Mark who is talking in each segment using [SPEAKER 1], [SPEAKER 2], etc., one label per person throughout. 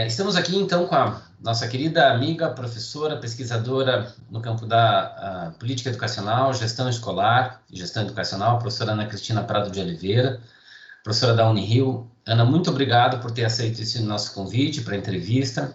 [SPEAKER 1] Estamos aqui, então, com a nossa querida amiga, professora, pesquisadora no campo da política educacional, gestão escolar e gestão educacional, professora Ana Cristina Prado de Oliveira, professora da Unirio. Ana, muito obrigado por ter aceito esse nosso convite para a entrevista.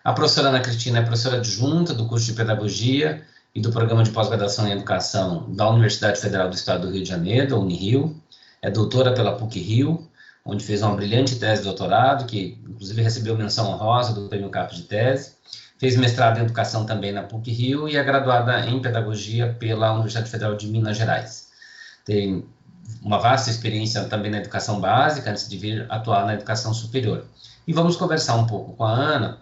[SPEAKER 1] A professora Ana Cristina é professora adjunta do curso de Pedagogia e do Programa de Pós-Graduação em Educação da Universidade Federal do Estado do Rio de Janeiro, a Unirio. É doutora pela PUC-Rio, onde fez uma brilhante tese de doutorado, que inclusive recebeu menção honrosa do Prêmio CAPES de Tese. Fez mestrado em Educação também na PUC-Rio e é graduada em Pedagogia pela Universidade Federal de Minas Gerais. Tem uma vasta experiência também na educação básica, antes de vir atuar na educação superior. E vamos conversar um pouco com a Ana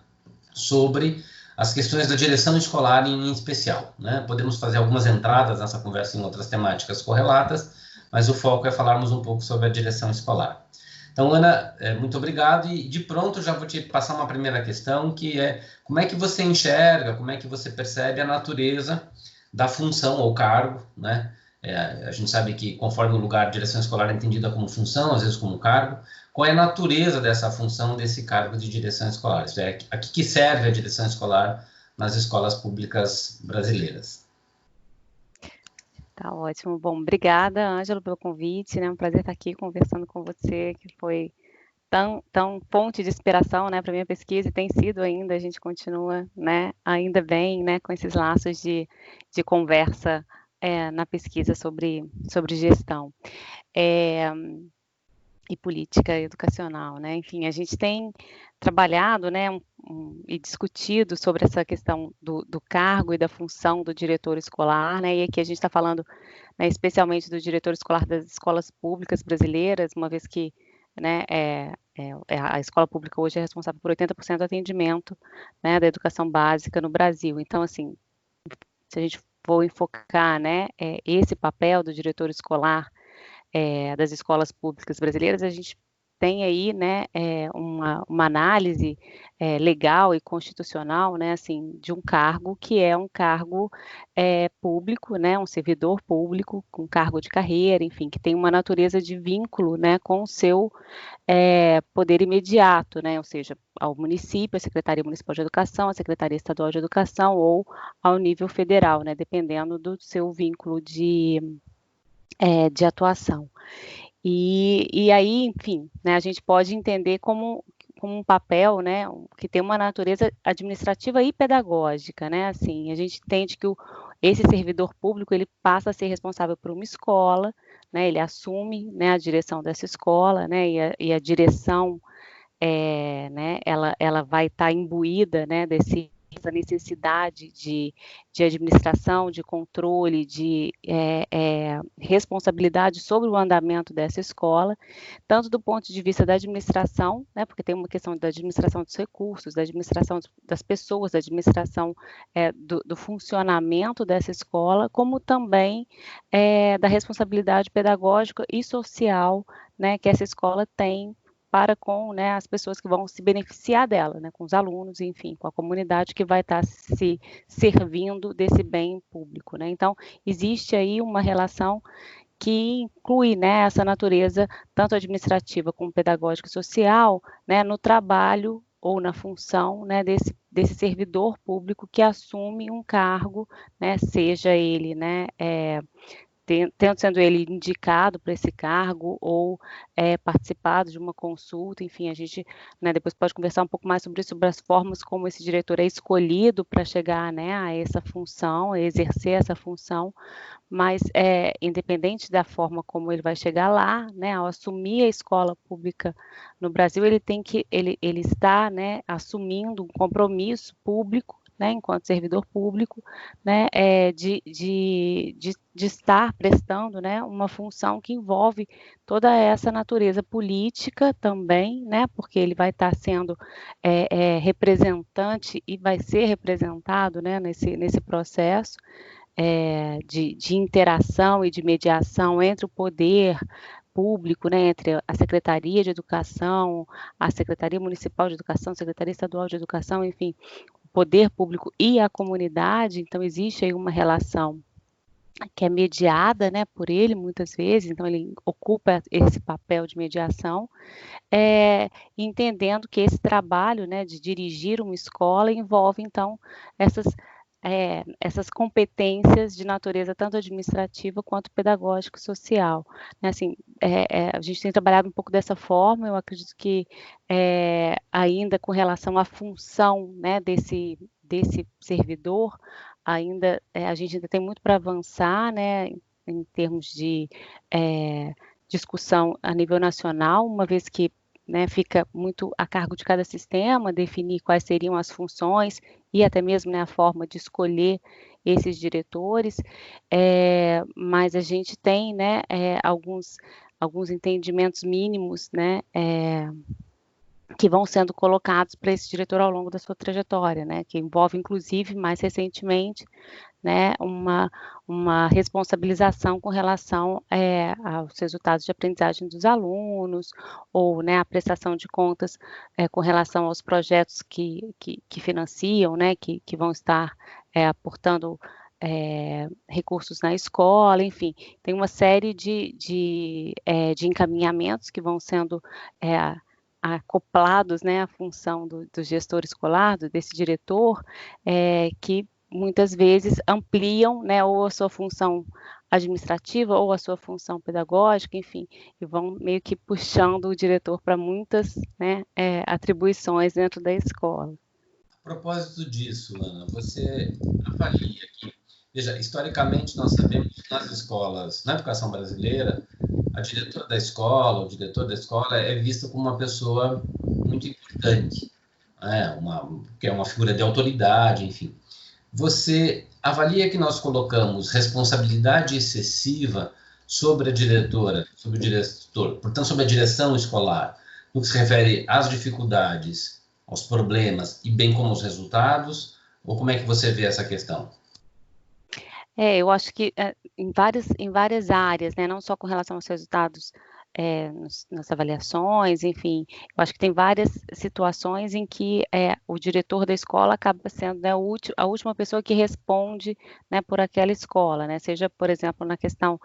[SPEAKER 1] sobre as questões da direção escolar em especial, né? Podemos fazer algumas entradas nessa conversa em outras temáticas correlatas, mas o foco é falarmos um pouco sobre a direção escolar. Então, Ana, muito obrigado, e de pronto já vou te passar uma primeira questão, que é como é que você enxerga, como é que você percebe a natureza da função ou cargo, né? A gente sabe que conforme o lugar, a direção escolar é entendida como função, às vezes como cargo. Qual é a natureza dessa função, desse cargo de direção escolar? Isso é, a que serve a direção escolar nas escolas públicas brasileiras?
[SPEAKER 2] Tá ótimo. Bom, obrigada, Ângelo, pelo convite, né? Um prazer estar aqui conversando com você, que foi tão fonte de inspiração, né, para minha pesquisa, e tem sido ainda. A gente continua, né, ainda bem, né, com esses laços de conversa na pesquisa sobre gestão e política educacional, né? Enfim, a gente tem trabalhado, né, e discutido sobre essa questão do cargo e da função do diretor escolar, né? E aqui a gente está falando, né, especialmente do diretor escolar das escolas públicas brasileiras, uma vez que, né, a escola pública hoje é responsável por 80% do atendimento, né, da educação básica no Brasil. Então, assim, se a gente for enfocar, né, esse papel do diretor escolar das escolas públicas brasileiras, a gente tem aí, né, uma análise legal e constitucional, né, assim, de um cargo que é um cargo público, né, um servidor público com cargo de carreira, enfim, que tem uma natureza de vínculo, né, com o seu poder imediato, né, ou seja, ao município, à Secretaria Municipal de Educação, à Secretaria Estadual de Educação ou ao nível federal, né, dependendo do seu vínculo de atuação. E aí, enfim, né, a gente pode entender como um papel, né, que tem uma natureza administrativa e pedagógica, né, assim, a gente entende que esse servidor público, ele passa a ser responsável por uma escola, né, ele assume, né, a direção dessa escola, né, e a direção, né, ela vai estar imbuída, né, essa necessidade de administração, de controle, de responsabilidade sobre o andamento dessa escola, tanto do ponto de vista da administração, né, porque tem uma questão da administração dos recursos, da administração das pessoas, da administração do funcionamento dessa escola, como também da responsabilidade pedagógica e social, né, que essa escola tem para com, né, as pessoas que vão se beneficiar dela, né, com os alunos, enfim, com a comunidade que vai estar se servindo desse bem público, né? Então, existe aí uma relação que inclui, né, essa natureza tanto administrativa como pedagógica e social, né, no trabalho ou na função, né, desse servidor público que assume um cargo, né, seja ele, né, tendo sendo ele indicado para esse cargo ou participado de uma consulta, enfim, a gente, né, depois pode conversar um pouco mais sobre isso, sobre as formas como esse diretor é escolhido para chegar, né, a essa função, a exercer essa função, mas independente da forma como ele vai chegar lá, né, ao assumir a escola pública no Brasil, ele está, né, assumindo um compromisso público, né, enquanto servidor público, né, de estar prestando, né, uma função que envolve toda essa natureza política também, né, porque ele vai estar sendo representante e vai ser representado, né, nesse processo de interação e de mediação entre o poder público, né, entre a Secretaria de Educação, a Secretaria Municipal de Educação, a Secretaria Estadual de Educação, enfim, poder público e a comunidade. Então existe aí uma relação que é mediada, né, por ele muitas vezes, então ele ocupa esse papel de mediação, entendendo que esse trabalho, né, de dirigir uma escola envolve, então, essas, essas competências de natureza tanto administrativa quanto pedagógica e social. Né, assim, a gente tem trabalhado um pouco dessa forma, eu acredito que ainda com relação à função, né, desse servidor, ainda a gente ainda tem muito para avançar, né, em termos de discussão a nível nacional, uma vez que, né, fica muito a cargo de cada sistema definir quais seriam as funções e até mesmo, né, a forma de escolher esses diretores, mas a gente tem, né, alguns entendimentos mínimos, né, que vão sendo colocados para esse diretor ao longo da sua trajetória, né, que envolve, inclusive, mais recentemente, né, uma responsabilização com relação aos resultados de aprendizagem dos alunos, ou, né, a prestação de contas com relação aos projetos que financiam, né, que vão estar aportando recursos na escola, enfim, tem uma série de encaminhamentos que vão sendo acoplados, né, à função do gestor escolar, desse diretor, que muitas vezes ampliam, né, ou a sua função administrativa ou a sua função pedagógica, enfim, e vão meio que puxando o diretor para muitas, né, atribuições dentro da escola.
[SPEAKER 1] A propósito disso, Ana, você avalia que, veja, historicamente nós sabemos que nas escolas, na educação brasileira, a diretora da escola, o diretor da escola é visto como uma pessoa muito importante, né? Que é uma figura de autoridade, enfim. Você avalia que nós colocamos responsabilidade excessiva sobre a diretora, sobre o diretor, portanto, sobre a direção escolar, no que se refere às dificuldades, aos problemas e bem como aos resultados? Ou como é que você vê essa questão?
[SPEAKER 2] Eu acho que em várias áreas, né, não só com relação aos resultados nas avaliações, enfim, eu acho que tem várias situações em que o diretor da escola acaba sendo, né, a última pessoa que responde, né, por aquela escola, né, seja, por exemplo, na questão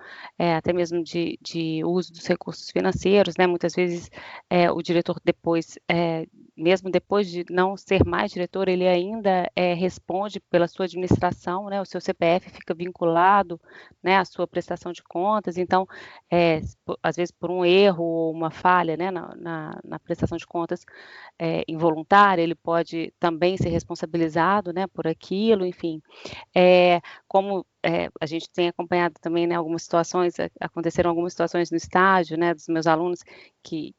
[SPEAKER 2] até mesmo de uso dos recursos financeiros, né, muitas vezes o diretor depois, mesmo depois de não ser mais diretor, ele ainda responde pela sua administração, né, o seu CPF fica vinculado, né, à sua prestação de contas, então, às vezes por um erro ou uma falha, né, na prestação de contas involuntária, ele pode também ser responsabilizado, né, por aquilo, enfim. Como a gente tem acompanhado também, né, algumas situações, aconteceram algumas situações no estágio, né, dos meus alunos que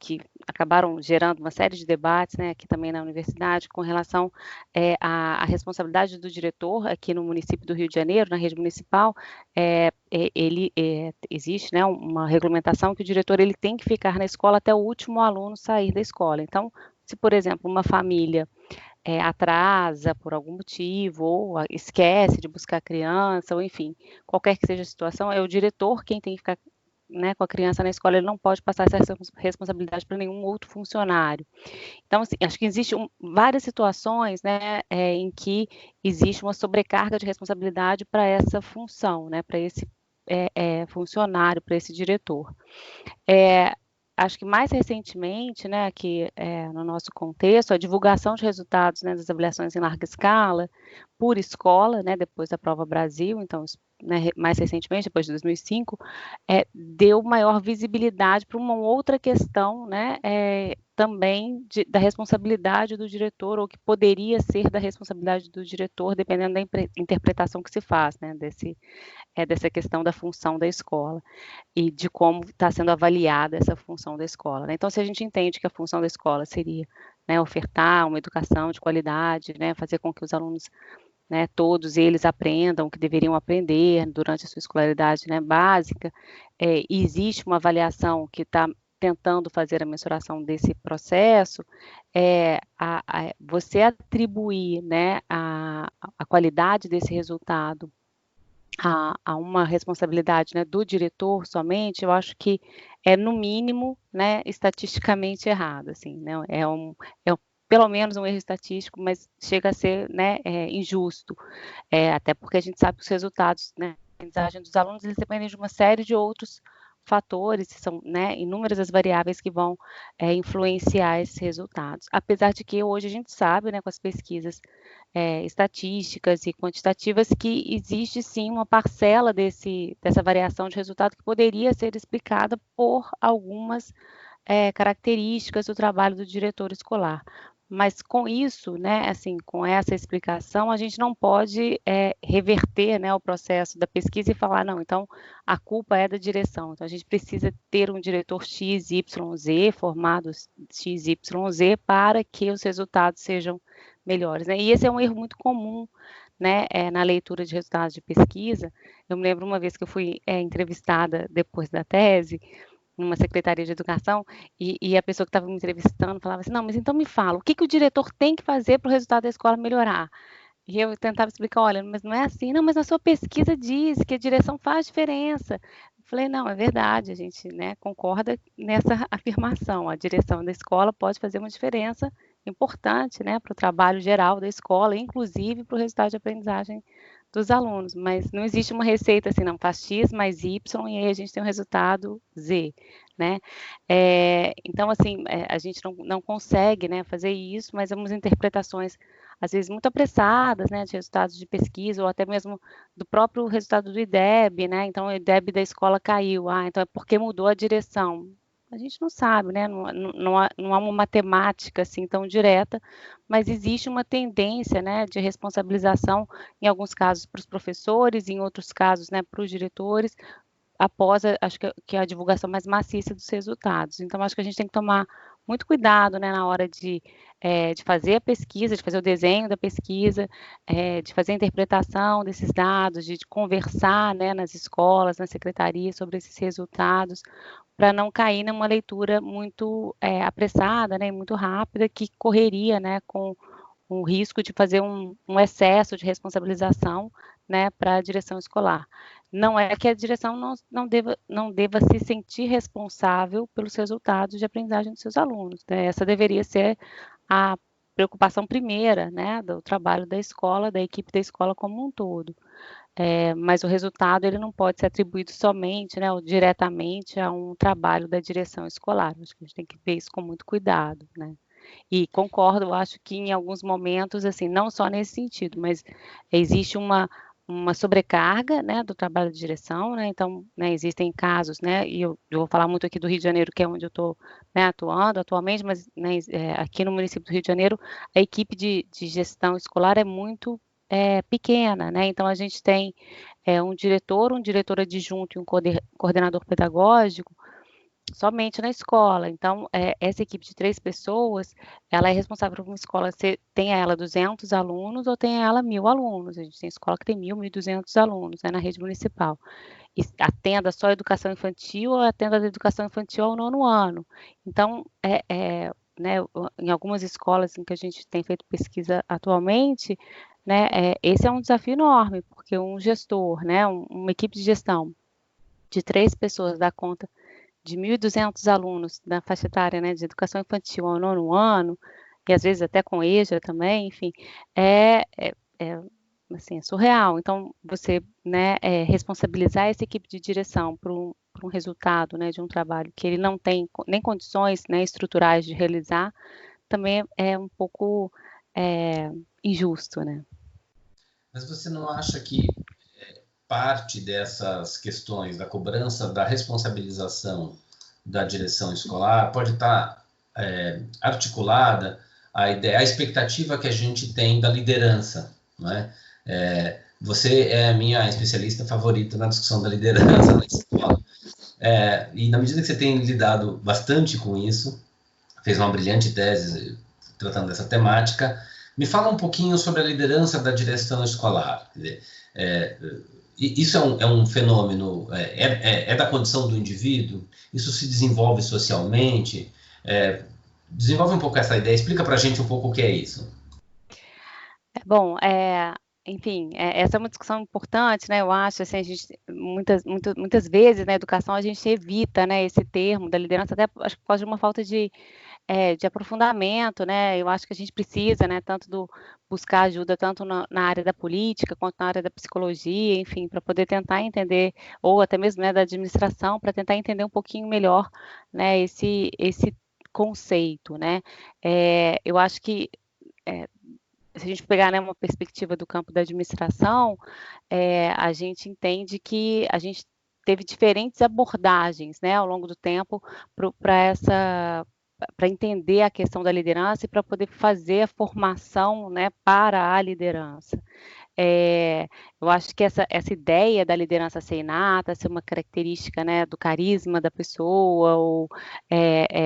[SPEAKER 2] acabaram gerando uma série de debates, né, aqui também na universidade, com relação à responsabilidade do diretor aqui no município do Rio de Janeiro, na rede municipal, existe, né, uma regulamentação que o diretor ele tem que ficar na escola até o último aluno sair da escola. Então, se, por exemplo, uma família atrasa por algum motivo, ou esquece de buscar a criança, ou enfim, qualquer que seja a situação, é o diretor quem tem que ficar, né, com a criança na escola, ele não pode passar essa responsabilidade para nenhum outro funcionário. Então, assim, acho que existem várias situações, né, em que existe uma sobrecarga de responsabilidade para essa função, né, para esse funcionário, para esse diretor. Acho que mais recentemente, né, aqui no nosso contexto, a divulgação de resultados, né, das avaliações em larga escala, por escola, né, depois da Prova Brasil, então, né, mais recentemente, depois de 2005, deu maior visibilidade para uma outra questão, né, também da responsabilidade do diretor, ou que poderia ser da responsabilidade do diretor, dependendo da interpretação que se faz, né, dessa questão da função da escola e de como está sendo avaliada essa função da escola, né? Então, se a gente entende que a função da escola seria, né, ofertar uma educação de qualidade, né, fazer com que os alunos, né, todos eles aprendam o que deveriam aprender durante a sua escolaridade, né, básica, e existe uma avaliação que está tentando fazer a mensuração desse processo, você atribuir, né, a qualidade desse resultado a uma responsabilidade, né, do diretor somente, eu acho que é, no mínimo, né, estatisticamente errado, assim, né, pelo menos um erro estatístico, mas chega a ser, né, injusto, até porque a gente sabe que os resultados, né, aprendizagem dos alunos, eles dependem de uma série de outros fatores, são, né, inúmeras as variáveis que vão influenciar esses resultados. Apesar de que hoje a gente sabe, né, com as pesquisas estatísticas e quantitativas, que existe sim uma parcela dessa variação de resultado que poderia ser explicada por algumas características do trabalho do diretor escolar. Mas com isso, né, assim, com essa explicação, a gente não pode reverter, né, o processo da pesquisa e falar, não, então a culpa é da direção. Então a gente precisa ter um diretor X, Y, Z, formado X, Y, Z, para que os resultados sejam melhores, né? E esse é um erro muito comum, né, na leitura de resultados de pesquisa. Eu me lembro uma vez que eu fui entrevistada depois da tese, numa secretaria de educação, e a pessoa que estava me entrevistando falava assim, não, mas então me fala, o que o diretor tem que fazer para o resultado da escola melhorar? E eu tentava explicar, olha, mas não é assim, não, mas a sua pesquisa diz que a direção faz diferença. Eu falei, não, é verdade, a gente, né, concorda nessa afirmação, a direção da escola pode fazer uma diferença importante, né, para o trabalho geral da escola, inclusive para o resultado de aprendizagem dos alunos, mas não existe uma receita assim, não, faz X mais Y e aí a gente tem um resultado Z, né? Então, assim, a gente não consegue, né, fazer isso, mas temos interpretações, às vezes, muito apressadas, né, de resultados de pesquisa, ou até mesmo do próprio resultado do IDEB, né? Então, o IDEB da escola caiu, então é porque mudou a direção. A gente não sabe, né? Não há uma matemática assim tão direta, mas existe uma tendência, né, de responsabilização, em alguns casos para os professores, em outros casos, né, para os diretores, após, acho que a divulgação mais maciça dos resultados. Então, acho que a gente tem que tomar muito cuidado, né, na hora de fazer a pesquisa, de fazer o desenho da pesquisa, de fazer a interpretação desses dados, de conversar, né, nas escolas, na secretaria sobre esses resultados, para não cair numa leitura muito apressada, né, muito rápida, que correria, né, com o risco de fazer um excesso de responsabilização, né, para a direção escolar. Não é que a direção não deva se sentir responsável pelos resultados de aprendizagem dos seus alunos, né? Essa deveria ser a preocupação primeira, né, do trabalho da escola, da equipe da escola como um todo. Mas o resultado ele não pode ser atribuído somente, né, ou diretamente a um trabalho da direção escolar. Acho que a gente tem que ver isso com muito cuidado, né? E concordo, eu acho que em alguns momentos, assim, não só nesse sentido, mas existe uma sobrecarga, né, do trabalho de direção, né, então, né, existem casos, né, e eu vou falar muito aqui do Rio de Janeiro, que é onde eu estou, né, atuando atualmente, mas, né, aqui no município do Rio de Janeiro, a equipe de gestão escolar é muito pequena, né, então a gente tem um diretor adjunto e um coordenador pedagógico, somente na escola. Então, essa equipe de 3 pessoas, ela é responsável por uma escola, tenha ela 200 alunos ou tenha ela 1.000 alunos. A gente tem escola que tem 1.000, 1.200 alunos, né, na rede municipal. E atenda só a educação infantil ou atenda a educação infantil ao 9º ano. Então, né, em algumas escolas em que a gente tem feito pesquisa atualmente, né, esse é um desafio enorme, porque um gestor, né, uma equipe de gestão de 3 pessoas dá conta de 1.200 alunos na faixa etária, né, de educação infantil ao 9º ano, e às vezes até com EJA também, enfim, assim, é surreal. Então, você, né, responsabilizar essa equipe de direção por um resultado, né, de um trabalho que ele não tem nem condições, né, estruturais de realizar, também é um pouco injusto, né?
[SPEAKER 1] Mas você não acha que parte dessas questões da cobrança, da responsabilização da direção escolar pode estar articulada a expectativa que a gente tem da liderança, não é? Você é a minha especialista favorita na discussão da liderança na escola. E na medida que você tem lidado bastante com isso, fez uma brilhante tese tratando dessa temática, me fala um pouquinho sobre a liderança da direção escolar. Quer dizer, isso é um fenômeno, da condição do indivíduo? Isso se desenvolve socialmente? Desenvolve um pouco essa ideia, explica para a gente um pouco o que é isso.
[SPEAKER 2] Bom, enfim, essa é uma discussão importante, né? Eu acho, assim, a gente muitas vezes na educação a gente evita, né, esse termo da liderança, até acho que por causa de uma falta de de aprofundamento, né? Eu acho que a gente precisa, né, buscar ajuda tanto na área da política quanto na área da psicologia, enfim, para poder tentar entender, ou até mesmo, né, da administração, para tentar entender um pouquinho melhor, né, esse conceito, né? Eu acho que se a gente pegar, né, uma perspectiva do campo da administração, a gente entende que a gente teve diferentes abordagens, né, ao longo do tempo para entender a questão da liderança e para poder fazer a formação, né, para a liderança. Eu acho que essa ideia da liderança ser inata, ser uma característica, né, do carisma da pessoa ou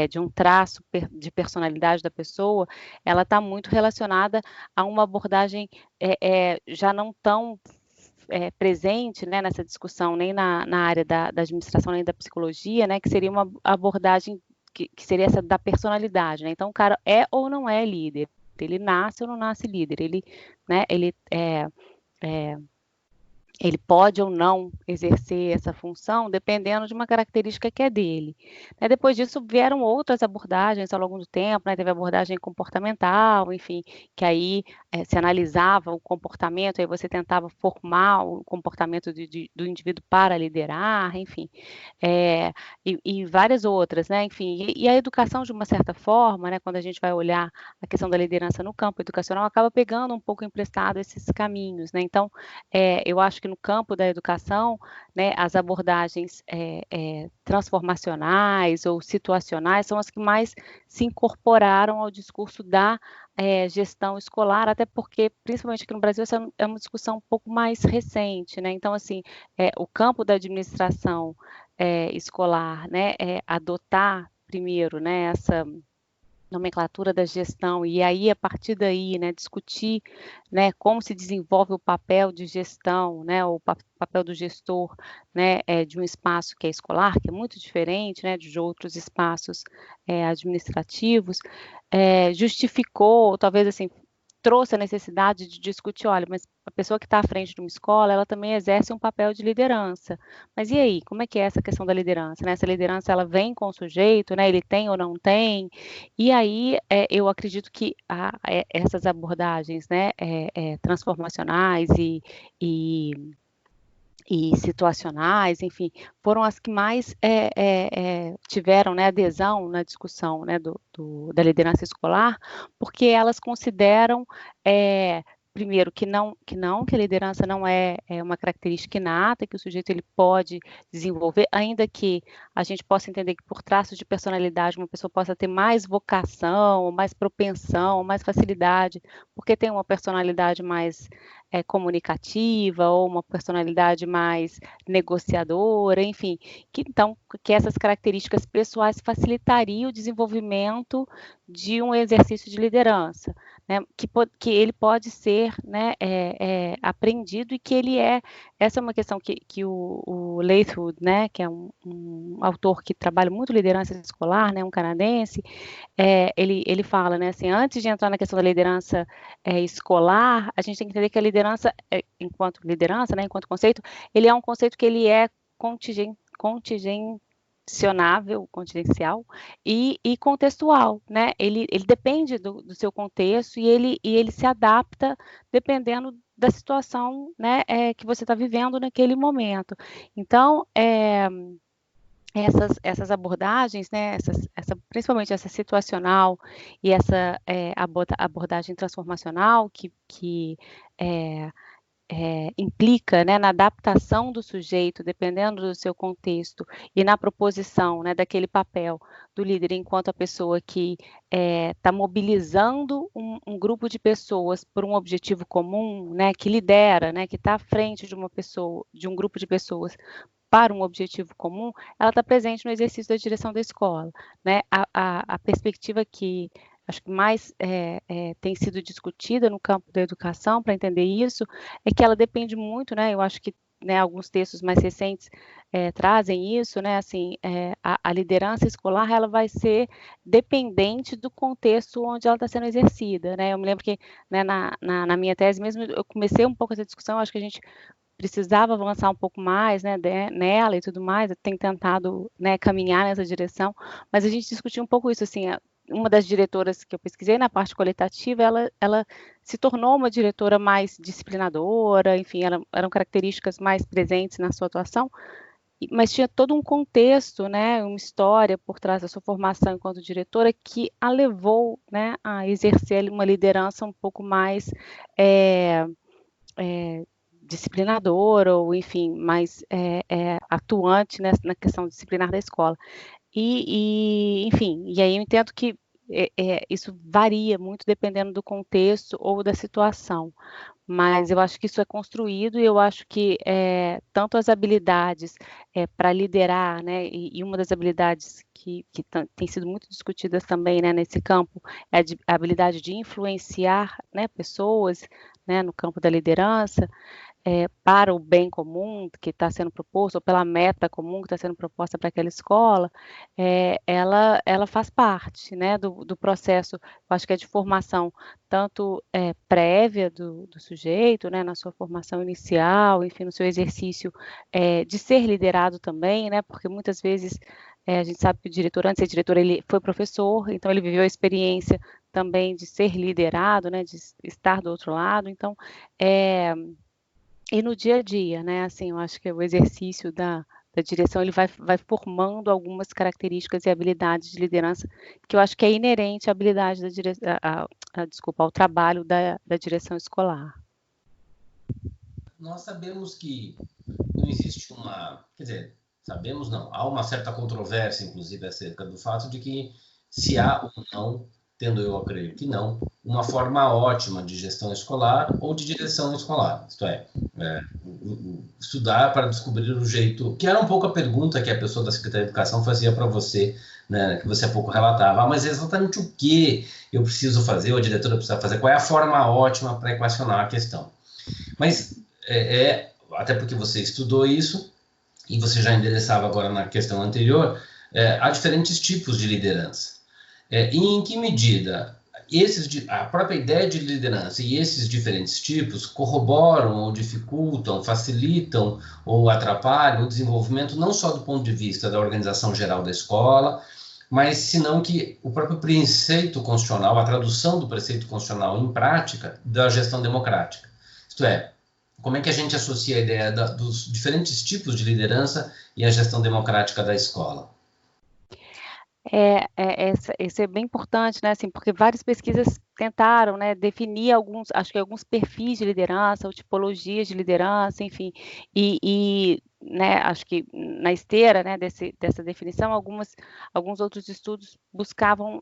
[SPEAKER 2] de um traço de personalidade da pessoa, ela está muito relacionada a uma abordagem já não tão presente, né, nessa discussão, nem na área da administração, nem da psicologia, né, que seria uma abordagem que seria essa da personalidade, né? Então, o cara é ou não é líder, ele nasce ou não nasce líder, ele pode ou não exercer essa função, dependendo de uma característica que é dele. Depois disso, vieram outras abordagens ao longo do tempo, né? Teve a abordagem comportamental, enfim, que aí se analisava o comportamento, aí você tentava formar o comportamento do indivíduo para liderar, enfim, e várias outras, né? Enfim, e a educação, de uma certa forma, né, quando a gente vai olhar a questão da liderança no campo educacional, acaba pegando um pouco emprestado esses caminhos, né? Então, eu acho que no campo da educação, né, as abordagens transformacionais ou situacionais são as que mais se incorporaram ao discurso da gestão escolar, até porque, principalmente aqui no Brasil, essa é uma discussão um pouco mais recente, né? Então, assim, o campo da administração escolar, né, adotar primeiro, né, essa nomenclatura da gestão, e aí, a partir daí, né, discutir, né, como se desenvolve o papel de gestão, né, o papel do gestor, né, de um espaço que é escolar, que é muito diferente, né, de outros espaços administrativos, justificou, talvez, assim, trouxe a necessidade de discutir, olha, mas a pessoa que está à frente de uma escola, ela também exerce um papel de liderança. Mas e aí, como é que é essa questão da liderança, né? Essa liderança, ela vem com o sujeito, né? Ele tem ou não tem? E aí, eu acredito que essas abordagens, né, transformacionais e situacionais, enfim, foram as que mais tiveram, né, adesão na discussão, né, da liderança escolar, porque elas consideram, primeiro, que a liderança não é uma característica inata, que o sujeito ele pode desenvolver, ainda que a gente possa entender que por traços de personalidade uma pessoa possa ter mais vocação, mais propensão, mais facilidade, porque tem uma personalidade mais comunicativa ou uma personalidade mais negociadora, enfim, que essas características pessoais facilitariam o desenvolvimento de um exercício de liderança, né, que ele pode ser, né, aprendido e que ele essa é uma questão que o Lathwood, né, que é um autor que trabalha muito liderança escolar, né, um canadense, ele fala, né, assim, antes de entrar na questão da liderança escolar, a gente tem que entender que a liderança, enquanto liderança, né, enquanto conceito, ele é um conceito que ele é contingencial e contextual, né? Ele depende do seu contexto e ele se adapta dependendo da situação, né, que você está vivendo naquele momento. Então, essas abordagens, né, principalmente essa situacional e essa abordagem transformacional que implica, né, na adaptação do sujeito, dependendo do seu contexto, e na proposição, né, daquele papel do líder enquanto a pessoa que está mobilizando um grupo de pessoas por um objetivo comum, né, que lidera, né, que está à frente de um grupo de pessoas para um objetivo comum, ela está presente no exercício da direção da escola, né? A perspectiva que acho que mais tem sido discutida no campo da educação para entender isso é que ela depende muito, né? Eu acho que, né, alguns textos mais recentes trazem isso, né? Assim, a liderança escolar ela vai ser dependente do contexto onde ela está sendo exercida, né? Eu me lembro que, né, na minha tese mesmo eu comecei um pouco essa discussão, acho que a gente precisava avançar um pouco mais, né, nela e tudo mais, eu tenho tentado, né, caminhar nessa direção, mas a gente discutiu um pouco isso, assim, uma das diretoras que eu pesquisei na parte qualitativa, ela se tornou uma diretora mais disciplinadora, enfim, eram características mais presentes na sua atuação, mas tinha todo um contexto, né, uma história por trás da sua formação enquanto diretora que a levou, né, a exercer uma liderança um pouco mais disciplinadora, ou enfim, mais atuante, né, na questão disciplinar da escola. Enfim, e aí eu entendo que isso varia muito dependendo do contexto ou da situação, mas eu acho que isso é construído e eu acho que tanto as habilidades para liderar, né, e uma das habilidades que tem sido muito discutidas também, né, nesse campo, é a habilidade de influenciar, né, pessoas, né, no campo da liderança, para o bem comum que está sendo proposto, ou pela meta comum que está sendo proposta para aquela escola, ela faz parte, né, do processo, eu acho que é de formação, tanto prévia do sujeito, né, na sua formação inicial, enfim, no seu exercício de ser liderado também, né, porque muitas vezes a gente sabe que o diretor, antes de ser diretor, ele foi professor, então ele viveu a experiência também de ser liderado, né, de estar do outro lado, então, e no dia a dia, né, assim, eu acho que o exercício da direção, ele vai formando algumas características e habilidades de liderança, que eu acho que é inerente à habilidade desculpa, ao trabalho da direção escolar.
[SPEAKER 1] Nós sabemos que não existe quer dizer, sabemos não, há uma certa controvérsia, inclusive, acerca do fato de que se há ou não, tendo eu a crer que não, uma forma ótima de gestão escolar ou de direção escolar, isto é estudar para descobrir o jeito, que era um pouco a pergunta que a pessoa da Secretaria de Educação fazia para você, né, que você há pouco relatava, mas exatamente o que eu preciso fazer, ou a diretora precisa fazer, qual é a forma ótima para equacionar a questão. Mas até porque você estudou isso, e você já endereçava agora na questão anterior, há diferentes tipos de liderança. E em que medida a própria ideia de liderança e esses diferentes tipos corroboram ou dificultam, facilitam ou atrapalham o desenvolvimento não só do ponto de vista da organização geral da escola, mas senão que o próprio preceito constitucional, a tradução do preceito constitucional em prática da gestão democrática. Isto é, como é que a gente associa a ideia dos diferentes tipos de liderança e a gestão democrática da escola?
[SPEAKER 2] Isso é bem importante, né, assim, porque várias pesquisas tentaram, né, definir acho que alguns perfis de liderança ou tipologias de liderança, enfim, né, acho que na esteira, né, dessa definição, alguns outros estudos buscavam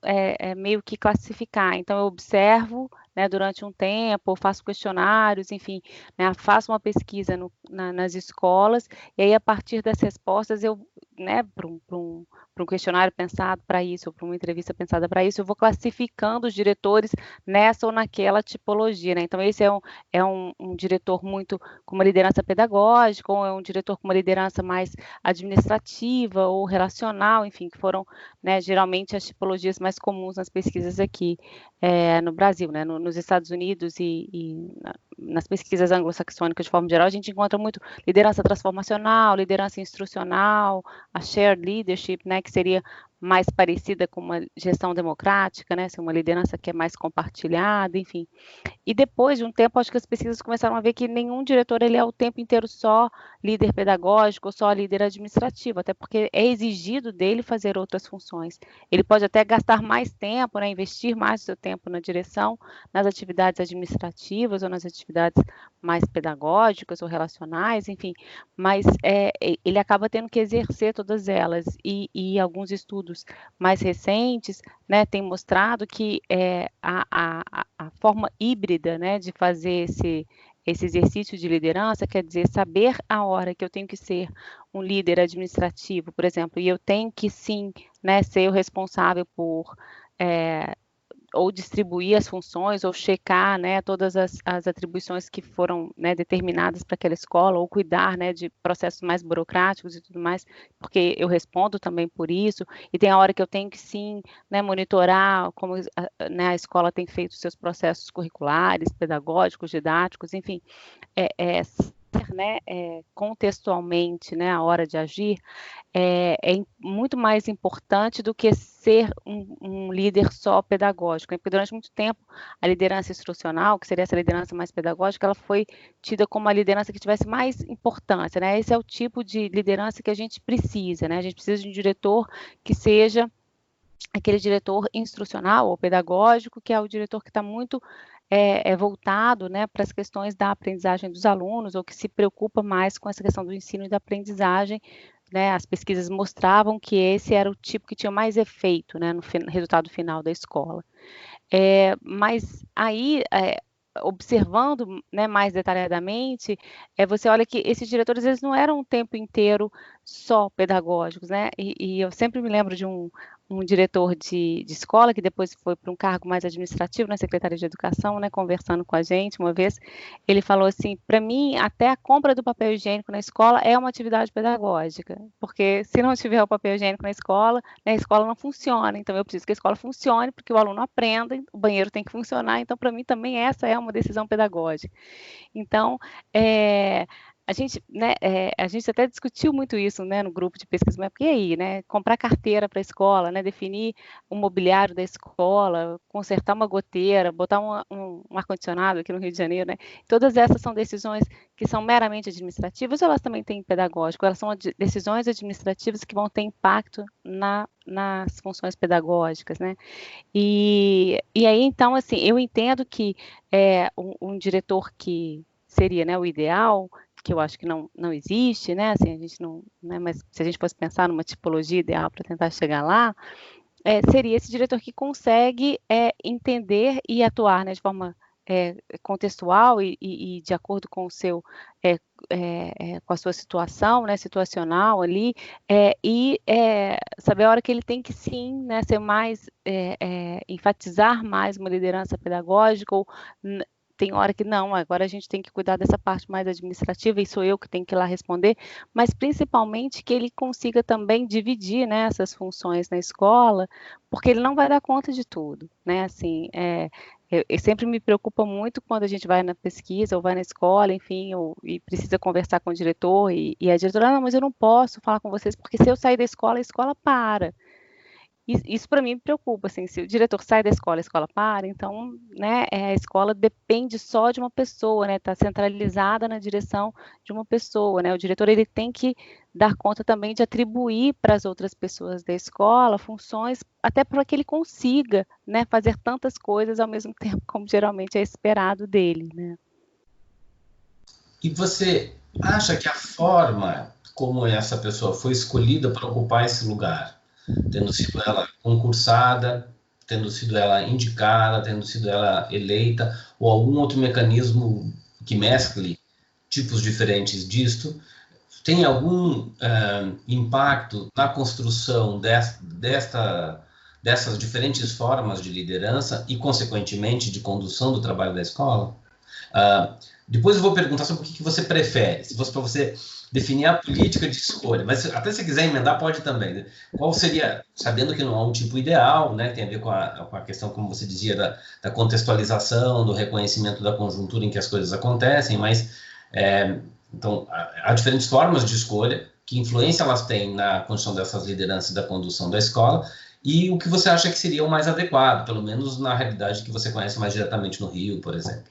[SPEAKER 2] meio que classificar. Então, eu observo, né, durante um tempo, faço questionários, enfim, né, faço uma pesquisa nas escolas, e aí, a partir das respostas, eu, né, para um questionário pensado para isso, ou para uma entrevista pensada para isso, eu vou classificando os diretores nessa ou naquela tipologia, né? Então, esse é um diretor muito com uma liderança pedagógica, ou é um diretor com uma liderança mais administrativa ou relacional, enfim, que foram, né, geralmente as tipologias mais comuns nas pesquisas aqui no Brasil, né? Nos Estados Unidos e nas pesquisas anglo-saxônicas de forma geral, a gente encontra muito liderança transformacional, liderança instrucional, a shared leadership, né, que seria mais parecida com uma gestão democrática, né, uma liderança que é mais compartilhada, enfim. E depois de um tempo, acho que as pesquisas começaram a ver que nenhum diretor ele é o tempo inteiro só líder pedagógico ou só líder administrativo, até porque é exigido dele fazer outras funções. Ele pode até gastar mais tempo, né, investir mais do seu tempo na direção, nas atividades administrativas ou nas atividades mais pedagógicas ou relacionais, enfim, mas ele acaba tendo que exercer todas elas. E alguns estudos mais recentes, né, têm mostrado que a forma híbrida, né, de fazer esse exercício de liderança, quer dizer, saber a hora que eu tenho que ser um líder administrativo, por exemplo, e eu tenho que sim, né, ser o responsável por ou distribuir as funções, ou checar, né, todas as atribuições que foram, né, determinadas para aquela escola, ou cuidar, né, de processos mais burocráticos e tudo mais, porque eu respondo também por isso, e tem a hora que eu tenho que sim, né, monitorar como, né, a escola tem feito seus processos curriculares, pedagógicos, didáticos, enfim, né, contextualmente, né, a hora de agir, é muito mais importante do que ser um líder só pedagógico, né? Porque durante muito tempo a liderança instrucional, que seria essa liderança mais pedagógica, ela foi tida como a liderança que tivesse mais importância, né? Esse é o tipo de liderança que a gente precisa, né? A gente precisa de um diretor que seja aquele diretor instrucional ou pedagógico, que é o diretor que está muito voltado, né, para as questões da aprendizagem dos alunos, ou que se preocupa mais com essa questão do ensino e da aprendizagem, né? As pesquisas mostravam que esse era o tipo que tinha mais efeito, né, no resultado final da escola. Mas aí, observando, né, mais detalhadamente, você olha que esses diretores, eles não eram o tempo inteiro só pedagógicos, né? E eu sempre me lembro de um diretor de escola que depois foi para um cargo mais administrativo na Secretaria de Educação, né, conversando com a gente uma vez, ele falou assim, para mim, até a compra do papel higiênico na escola é uma atividade pedagógica, porque se não tiver o papel higiênico na escola, né, a escola não funciona, então eu preciso que a escola funcione, porque o aluno aprenda, o banheiro tem que funcionar, então para mim também essa é uma decisão pedagógica. Então, a gente até discutiu muito isso, né, no grupo de pesquisa, mas e aí, né, comprar carteira para a escola, né, definir o mobiliário da escola, consertar uma goteira, botar um ar-condicionado aqui no Rio de Janeiro, né, todas essas são decisões que são meramente administrativas, ou elas também têm pedagógico, elas são decisões administrativas que vão ter impacto nas funções pedagógicas, né, e aí, então, assim, eu entendo que um diretor que seria, né, o ideal, que eu acho que não existe, né, assim, a gente não, né, mas se a gente fosse pensar numa tipologia ideal para tentar chegar lá, seria esse diretor que consegue entender e atuar, né, de forma contextual e de acordo com o seu com a sua situação, né, situacional ali, e saber a hora que ele tem que sim, né, ser mais enfatizar mais uma liderança pedagógica ou tem hora que não, agora a gente tem que cuidar dessa parte mais administrativa e sou eu que tenho que ir lá responder, mas principalmente que ele consiga também dividir, né, essas funções na escola, porque ele não vai dar conta de tudo, né, assim, eu sempre me preocupa muito quando a gente vai na pesquisa ou vai na escola, enfim, e precisa conversar com o diretor, e a diretora, não, mas eu não posso falar com vocês, porque se eu sair da escola, a escola para. Isso para mim me preocupa, assim, se o diretor sai da escola, a escola para, então, né, a escola depende só de uma pessoa, né, está centralizada na direção de uma pessoa, né, o diretor ele tem que dar conta também de atribuir para as outras pessoas da escola funções, até para que ele consiga, né, fazer tantas coisas ao mesmo tempo, como geralmente é esperado dele, né.
[SPEAKER 1] E você acha que a forma como essa pessoa foi escolhida para ocupar esse lugar, tendo sido ela concursada, tendo sido ela indicada, tendo sido ela eleita, ou algum outro mecanismo que mescle tipos diferentes disto, tem algum impacto na construção dessas diferentes formas de liderança e, consequentemente, de condução do trabalho da escola? Depois eu vou perguntar sobre o que você prefere, se fosse para você definir a política de escolha, mas até se quiser emendar, pode também, né? Qual seria, sabendo que não há um tipo ideal, né, tem a ver com a questão, como você dizia, da contextualização, do reconhecimento da conjuntura em que as coisas acontecem, mas, então, há diferentes formas de escolha, que influência elas têm na construção dessas lideranças e da condução da escola, e o que você acha que seria o mais adequado, pelo menos na realidade que você conhece mais diretamente no Rio, por exemplo.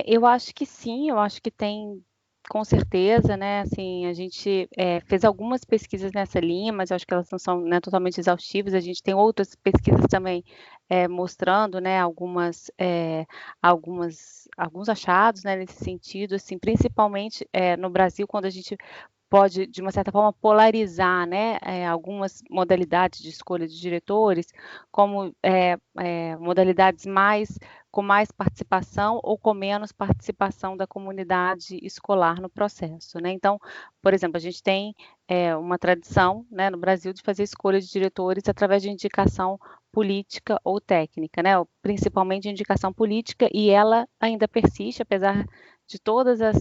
[SPEAKER 2] Eu acho que sim, eu acho que tem, com certeza, né, assim, a gente fez algumas pesquisas nessa linha, mas eu acho que elas não são, né, totalmente exaustivas, a gente tem outras pesquisas também mostrando, né, alguns achados, né, nesse sentido, assim, principalmente no Brasil, quando a gente pode, de uma certa forma, polarizar, né, algumas modalidades de escolha de diretores, como modalidades com mais participação ou com menos participação da comunidade escolar no processo, né? Então, por exemplo, a gente tem uma tradição, né, no Brasil de fazer escolha de diretores através de indicação política ou técnica, né? Principalmente indicação política, e ela ainda persiste, apesar de todas as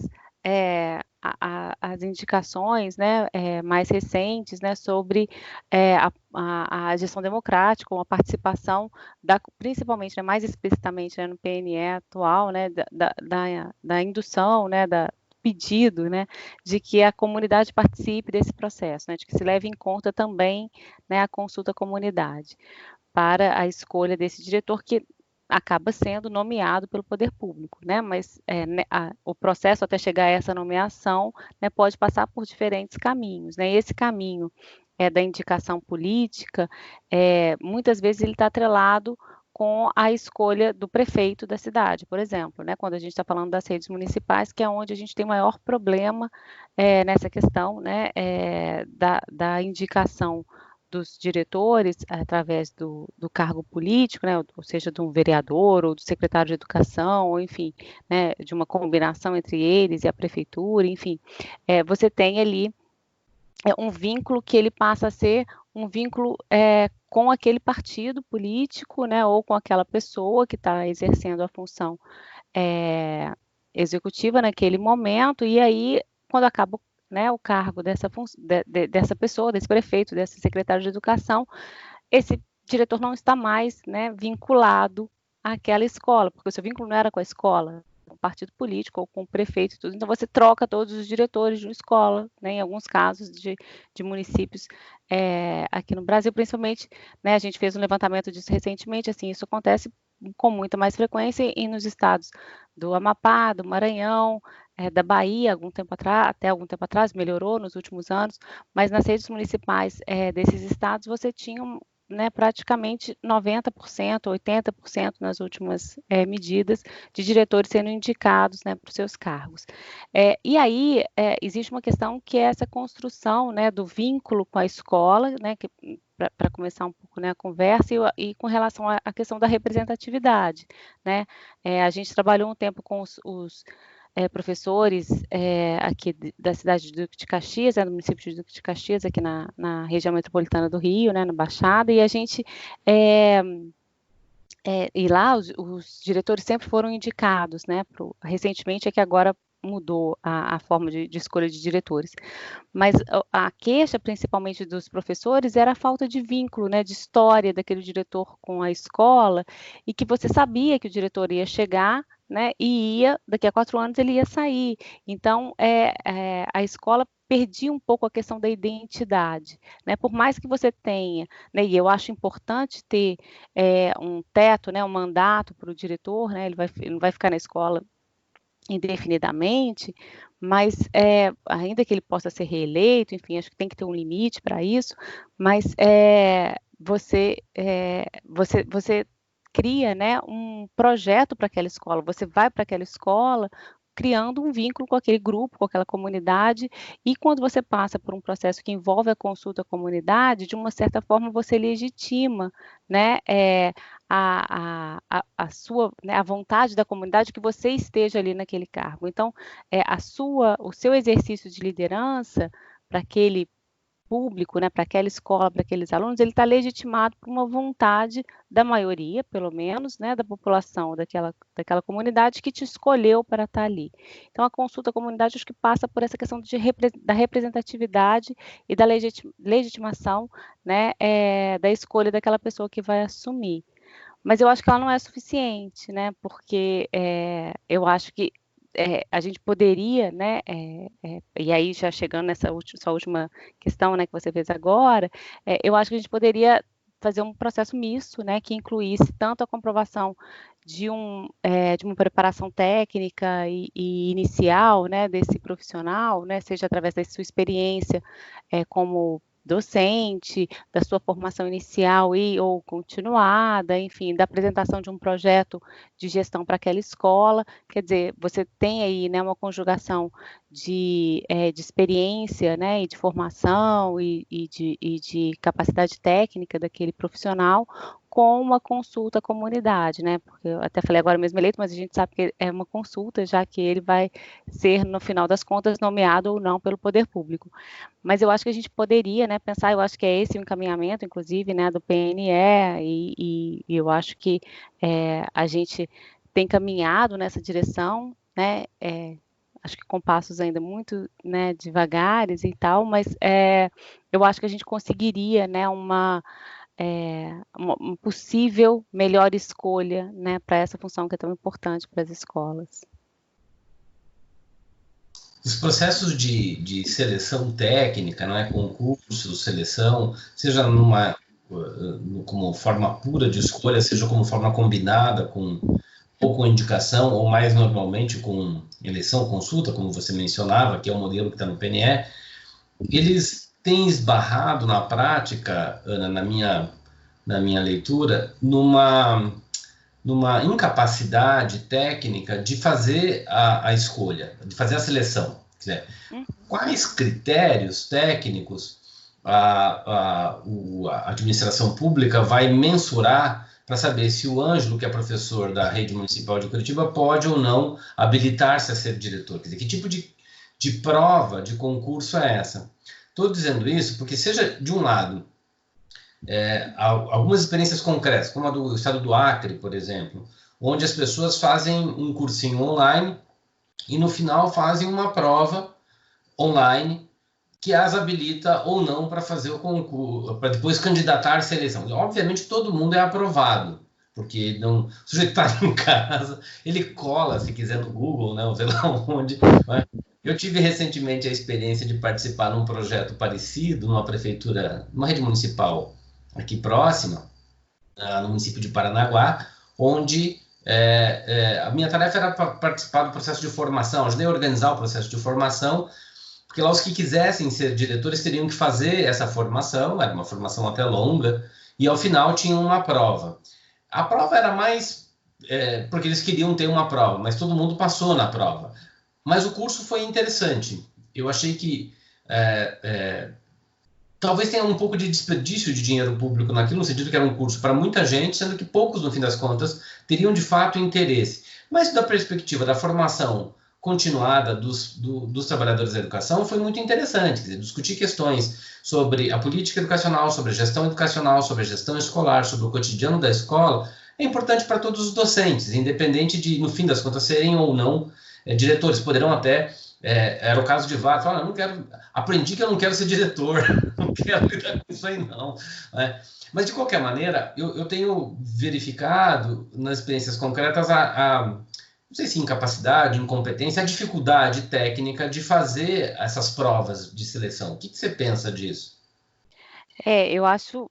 [SPEAKER 2] indicações, né, mais recentes, né, sobre a gestão democrática, ou a participação principalmente, né, mais explicitamente, né, no PNE atual, né, da indução, né, pedido, né, de que a comunidade participe desse processo, né, de que se leve em conta também, né, a consulta à comunidade para a escolha desse diretor que acaba sendo nomeado pelo poder público, né? Mas o processo até chegar a essa nomeação, né, pode passar por diferentes caminhos, né? E esse caminho da indicação política, muitas vezes ele está atrelado com a escolha do prefeito da cidade, por exemplo, né? Quando a gente está falando das redes municipais, que é onde a gente tem maior problema nessa questão, né, da indicação dos diretores através do cargo político, né, ou seja, de um vereador ou do secretário de educação, ou enfim, né, de uma combinação entre eles e a prefeitura, enfim, você tem ali um vínculo que ele passa a ser um vínculo com aquele partido político, né, ou com aquela pessoa que está exercendo a função executiva naquele momento, e aí, quando acaba, né, o cargo dessa pessoa, desse prefeito, desse secretário de educação, esse diretor não está mais, né, vinculado àquela escola, porque o seu vínculo não era com a escola, com o partido político ou com o prefeito e tudo. Então você troca todos os diretores de uma escola, né, em alguns casos de municípios aqui no Brasil, principalmente, né, a gente fez um levantamento disso recentemente, assim, isso acontece com muita mais frequência e nos estados do Amapá, do Maranhão, da Bahia, até algum tempo atrás, melhorou nos últimos anos, mas nas redes municipais desses estados você tinha né, praticamente 90%, 80% nas últimas medidas de diretores sendo indicados, né, para os seus cargos. E aí existe uma questão que é essa construção, né, do vínculo com a escola, né, para começar um pouco, né, a conversa, e com relação à questão da representatividade, né? A gente trabalhou um tempo com os professores aqui da cidade de Duque de Caxias, do município de Duque de Caxias, aqui na região metropolitana do Rio, né, na Baixada, e a gente e lá os diretores sempre foram indicados, né? Recentemente é que agora mudou a forma de escolha de diretores. Mas a queixa, principalmente dos professores, era a falta de vínculo, né, de história daquele diretor com a escola, e que você sabia que o diretor ia chegar, né, e daqui a 4 anos ele ia sair. Então, a escola perdia um pouco a questão da identidade, né, por mais que você tenha, né, e eu acho importante ter um teto, né, um mandato para o diretor, né, ele não vai ficar na escola indefinidamente, mas ainda que ele possa ser reeleito, enfim, acho que tem que ter um limite para isso, mas você cria, né, um projeto para aquela escola, você vai para aquela escola criando um vínculo com aquele grupo, com aquela comunidade, e quando você passa por um processo que envolve a consulta à comunidade, de uma certa forma você legitima, né, a sua, né, a vontade da comunidade que você esteja ali naquele cargo. Então, o seu exercício de liderança para aquele público, né, para aquela escola, para aqueles alunos, ele está legitimado por uma vontade da maioria, pelo menos, né, da população daquela comunidade que te escolheu para estar ali. Então, a consulta à comunidade acho que passa por essa questão da representatividade e da legitimação, né, da escolha daquela pessoa que vai assumir. Mas eu acho que ela não é suficiente, né, porque eu acho que a gente poderia, né, e aí já chegando nessa sua última questão, né, que você fez agora, eu acho que a gente poderia fazer um processo misto, né, que incluísse tanto a comprovação de uma preparação técnica e inicial, né, desse profissional, né, seja através da sua experiência como docente, da sua formação inicial ou continuada, enfim, da apresentação de um projeto de gestão para aquela escola. Quer dizer, você tem aí, né, uma conjugação de experiência, né, e de formação e de capacidade técnica daquele profissional com uma consulta à comunidade, né, porque eu até falei agora mesmo eleito, mas a gente sabe que é uma consulta, já que ele vai ser, no final das contas, nomeado ou não pelo poder público. Mas eu acho que a gente poderia, né, pensar, eu acho que é esse o encaminhamento, inclusive, né, do PNE, e eu acho que a gente tem caminhado nessa direção, né, acho que com passos ainda muito, né, devagares e tal, mas eu acho que a gente conseguiria, né, uma possível melhor escolha, né, para essa função que é tão importante para as escolas.
[SPEAKER 1] os processos de seleção técnica, não é, concurso, seleção, seja como forma pura de escolha, seja como forma combinada ou com indicação, ou mais normalmente com eleição, consulta, como você mencionava, que é o modelo que está no PNE, eles têm esbarrado na prática, Ana, na minha leitura, numa incapacidade técnica de fazer a escolha, de fazer a seleção. Quer dizer, quais critérios técnicos a administração pública vai mensurar para saber se o Ângelo, que é professor da Rede Municipal de Curitiba, pode ou não habilitar-se a ser diretor? Quer dizer, que tipo de prova, de concurso é essa? Estou dizendo isso porque, seja de um lado, algumas experiências concretas, como a do estado do Acre, por exemplo, onde as pessoas fazem um cursinho online e no final fazem uma prova online que as habilita ou não para fazer o concurso, para depois candidatar-se à eleição. Obviamente todo mundo é aprovado, porque não, o sujeito está em casa, ele cola, se quiser, no Google, né, ou sei lá onde. Né? Eu tive recentemente a experiência de participar num projeto parecido, numa prefeitura, numa rede municipal aqui próxima, no município de Paranaguá, onde a minha tarefa era participar do processo de formação, ajudei a organizar o processo de formação, porque lá os que quisessem ser diretores teriam que fazer essa formação, era uma formação até longa, e ao final tinham uma prova. A prova era mais porque eles queriam ter uma prova, mas todo mundo passou na prova. Mas o curso foi interessante. Eu achei que talvez tenha um pouco de desperdício de dinheiro público naquilo, no sentido que era um curso para muita gente, sendo que poucos, no fim das contas, teriam de fato interesse. Mas da perspectiva da formação continuada dos trabalhadores da educação, foi muito interessante. Quer dizer, discutir questões sobre a política educacional, sobre a gestão educacional, sobre a gestão escolar, sobre o cotidiano da escola, é importante para todos os docentes, independente de, no fim das contas, serem ou não diretores. Poderão até, era o caso de vários, falar, não quero, aprendi que eu não quero ser diretor, não quero lidar com isso aí não. Mas, de qualquer maneira, eu tenho verificado nas experiências concretas não sei se incapacidade, incompetência, a dificuldade técnica de fazer essas provas de seleção. O que você pensa disso?
[SPEAKER 2] Eu acho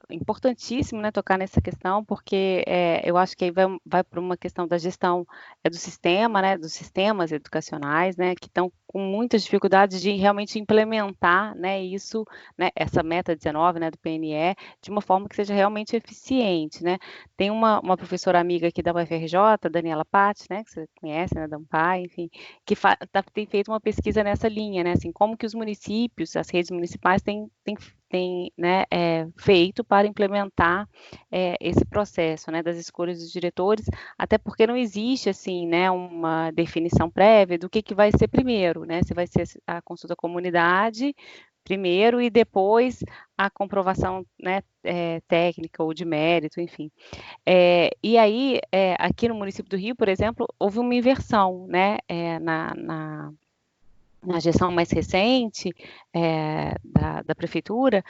[SPEAKER 2] importantíssimo, né, tocar nessa questão, porque eu acho que aí vai para uma questão da gestão do sistema, né, dos sistemas educacionais, né, que estão com muitas dificuldades de realmente implementar, né, isso, né, essa meta 19, né, do PNE, de uma forma que seja realmente eficiente, né. Tem uma professora amiga aqui da UFRJ, Daniela Patti, né, que você conhece, né, da Ampar, enfim, que tem feito uma pesquisa nessa linha, né, assim, como que os municípios, as redes municipais têm né, feito para implementar esse processo, né, das escolhas dos diretores, até porque não existe, assim, né, uma definição prévia do que vai ser primeiro, né, se vai ser a consulta à comunidade primeiro e depois a comprovação, né, técnica ou de mérito, enfim. E aí, aqui no município do Rio, por exemplo, houve uma inversão, né, na gestão mais recente da prefeitura,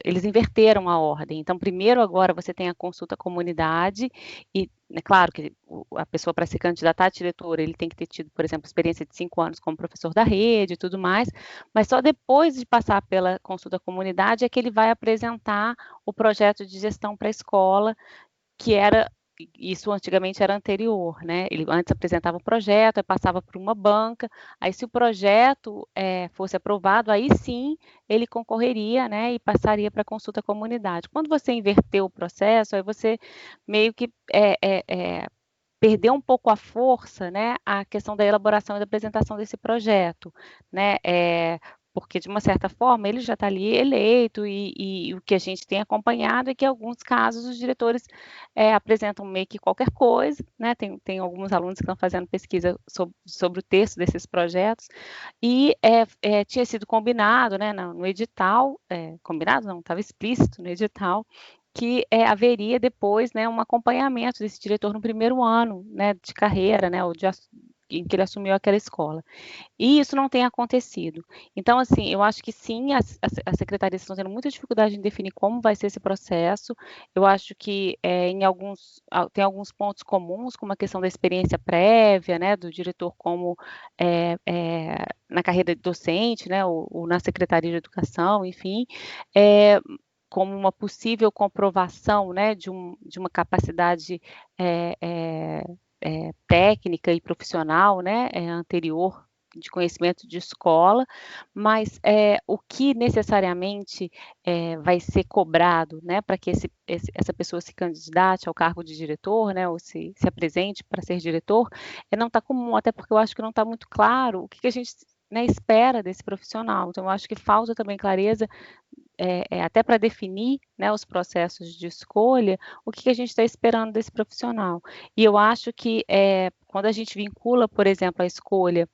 [SPEAKER 2] eles inverteram a ordem. Então, primeiro agora você tem a consulta à comunidade e, é claro que a pessoa para se candidatar a diretora, ele tem que ter tido, por exemplo, experiência de 5 anos como professor da rede e tudo mais, mas só depois de passar pela consulta à comunidade é que ele vai apresentar o projeto de gestão para a escola, que era isso antigamente era anterior, né? Ele antes apresentava um projeto, aí passava por uma banca, aí se o projeto fosse aprovado, aí sim ele concorreria, né? E passaria para a consulta à comunidade. Quando você inverteu o processo, aí você meio que perdeu um pouco a força, né? A questão da elaboração e da apresentação desse projeto, né? Porque, de uma certa forma, ele já está ali eleito e o que a gente tem acompanhado é que, em alguns casos, os diretores apresentam meio que qualquer coisa, né? Tem alguns alunos que estão fazendo pesquisa sobre o texto desses projetos e tinha sido combinado, né, no edital, combinado não, estava explícito no edital, que haveria depois, né, um acompanhamento desse diretor no primeiro ano, né, de carreira, né, ou em que ele assumiu aquela escola. E isso não tem acontecido. Então, assim, eu acho que sim, as secretarias estão tendo muita dificuldade em definir como vai ser esse processo. Eu acho que tem alguns pontos comuns, como a questão da experiência prévia, né, do diretor como na carreira docente, né, ou na Secretaria de Educação, enfim, como uma possível comprovação, né, de uma capacidade técnica e profissional, né, anterior de conhecimento de escola, mas o que necessariamente vai ser cobrado, né, para que essa pessoa se candidate ao cargo de diretor, né, ou se apresente para ser diretor, não está comum, até porque eu acho que não está muito claro o que a gente, né, espera desse profissional. Então, eu acho que falta também clareza até para definir, né, os processos de escolha, o que a gente está esperando desse profissional. E eu acho que quando a gente vincula, por exemplo, a escolha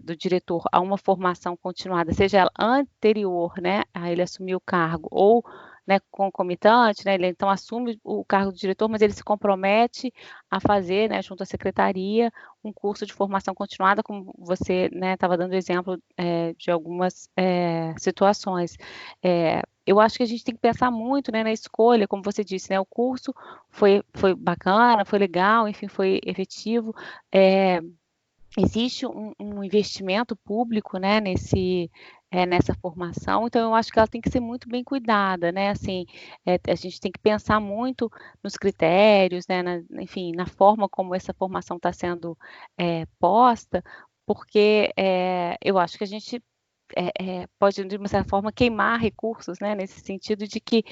[SPEAKER 2] do diretor a uma formação continuada, seja ela anterior, né, a ele assumir o cargo, ou, né, concomitante, né, ele então assume o cargo de diretor, mas ele se compromete a fazer, né, junto à secretaria, um curso de formação continuada, como você, né, estava dando exemplo de algumas situações. Eu acho que a gente tem que pensar muito, né, na escolha, como você disse, né, o curso foi bacana, foi legal, enfim, foi efetivo, existe um investimento público, né, nessa formação, então eu acho que ela tem que ser muito bem cuidada, né, assim, a gente tem que pensar muito nos critérios, né, enfim, na forma como essa formação está sendo posta, porque eu acho que a gente pode, de uma certa forma, queimar recursos, né, nesse sentido de que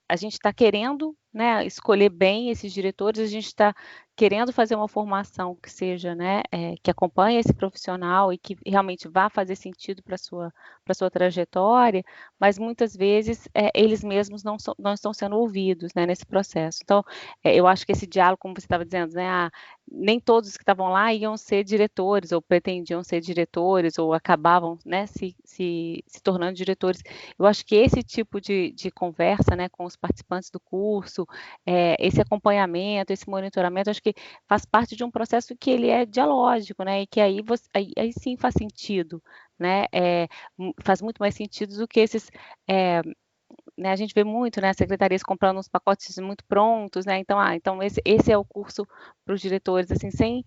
[SPEAKER 2] a gente está querendo, né, escolher bem esses diretores, a gente está querendo fazer uma formação que seja, né, que acompanhe esse profissional e que realmente vá fazer sentido para a sua trajetória, mas muitas vezes eles mesmos não estão sendo ouvidos, né, nesse processo. Então, eu acho que esse diálogo, como você estava dizendo, né, nem todos que estavam lá iam ser diretores, ou pretendiam ser diretores, ou acabavam, né, se tornando diretores. Eu acho que esse tipo de conversa, né, com os participantes do curso, esse acompanhamento, esse monitoramento, acho que faz parte de um processo que ele é dialógico, né, e que aí sim faz sentido, né, faz muito mais sentido do que esses né, a gente vê muito, né, secretarias comprando uns pacotes muito prontos, né, então esse é o curso para os diretores, assim, sem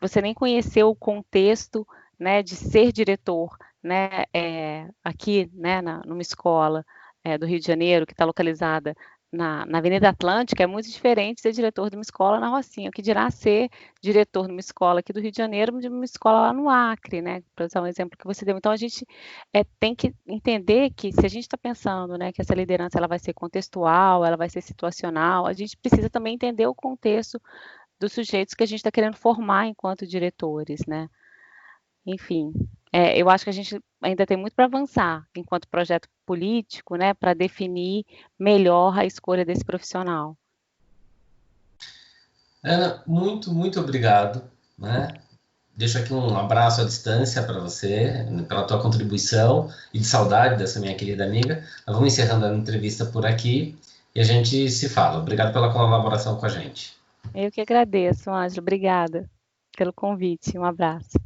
[SPEAKER 2] você nem conhecer o contexto, né, de ser diretor, né, aqui, né, numa escola do Rio de Janeiro, que está localizada na Avenida Atlântica, é muito diferente ser diretor de uma escola na Rocinha, o que dirá ser diretor de uma escola aqui do Rio de Janeiro, de uma escola lá no Acre, né, para usar um exemplo que você deu. Então, a gente tem que entender que se a gente está pensando, né, que essa liderança ela vai ser contextual, ela vai ser situacional, a gente precisa também entender o contexto dos sujeitos que a gente está querendo formar enquanto diretores, né? Enfim, eu acho que a gente ainda tem muito para avançar enquanto projeto político, né, para definir melhor a escolha desse profissional.
[SPEAKER 1] Ana, muito, muito obrigado, né? Deixo aqui um abraço à distância para você, pela tua contribuição e de saudade dessa minha querida amiga. Nós vamos encerrando a entrevista por aqui e a gente se fala. Obrigado pela colaboração com a gente.
[SPEAKER 2] Eu que agradeço, Ângelo. Obrigada pelo convite. Um abraço.